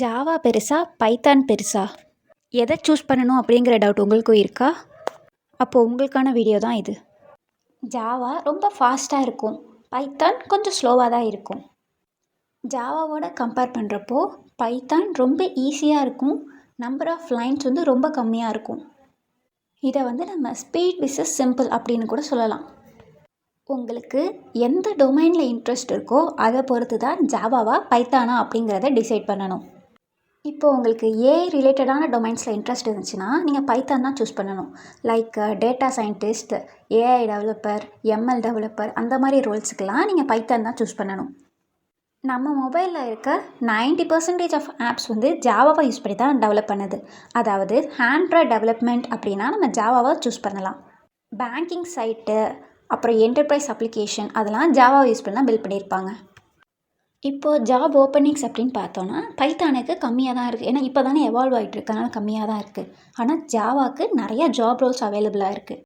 Java பெருசா Python பெருசா? எதை சூஸ் பண்ணணும் அப்படிங்கிற டவுட் உங்களுக்கும் இருக்கா? அப்போது உங்களுக்கான வீடியோ தான் இது. ஜாவா ரொம்ப ஃபாஸ்ட்டாக இருக்கும், பைத்தான் கொஞ்சம் ஸ்லோவாக தான் இருக்கும். ஜாவாவோட கம்பேர் பண்ணுறப்போ பைத்தான் ரொம்ப ஈஸியாக இருக்கும், நம்பர் ஆஃப் லைன்ஸ் வந்து ரொம்ப கம்மியாக இருக்கும். இதை வந்து நம்ம ஸ்பீட் விசஸ் சிம்பிள் அப்படின்னு கூட சொல்லலாம். உங்களுக்கு எந்த டொமைனில் இன்ட்ரெஸ்ட் இருக்கோ அதை பொறுத்து தான் ஜாவாவா பைத்தானா அப்படிங்கிறத டிசைட் பண்ணணும். இப்போது உங்களுக்கு ஏஐ ரிலேட்டடான டொமைன்ஸில் இன்ட்ரெஸ்ட் இருந்துச்சுன்னா நீங்கள் பைத்தான் தான் சூஸ் பண்ணணும். Like data scientist, AI developer, ML developer, அந்த மாதிரி ரோல்ஸுக்கெல்லாம் நீங்கள் பைத்தான் தான் சூஸ் பண்ணணும். நம்ம மொபைலில் இருக்க 90% ஆஃப் ஆப்ஸ் வந்து ஜாவாவை யூஸ் பண்ணி தான் டெவலப் பண்ணுது. அதாவது ஆண்ட்ராய்ட் டெவலப்மெண்ட் அப்படின்னா நம்ம ஜாவாவை சூஸ் பண்ணலாம். பேங்கிங் சைட்டு, அப்புறம் என்டர்பிரைஸ் அப்ளிகேஷன், அதெல்லாம் ஜாவாவை யூஸ் பண்ணி தான் பில்ட் பண்ணியிருப்பாங்க. இப்போது ஜாப் ஓப்பனிங்ஸ் அப்படின்னு பார்த்தோன்னா பைத்தானுக்கு கம்மியாக தான் இருக்குது. ஏன்னா இப்போ தானே எவால்வ் ஆகிட்டு இருக்கனால கம்மியாக தான் இருக்குது. ஆனால் ஜாவாவுக்கு நிறையா ஜாப் ரோல்ஸ் அவைலபிளாக இருக்குது.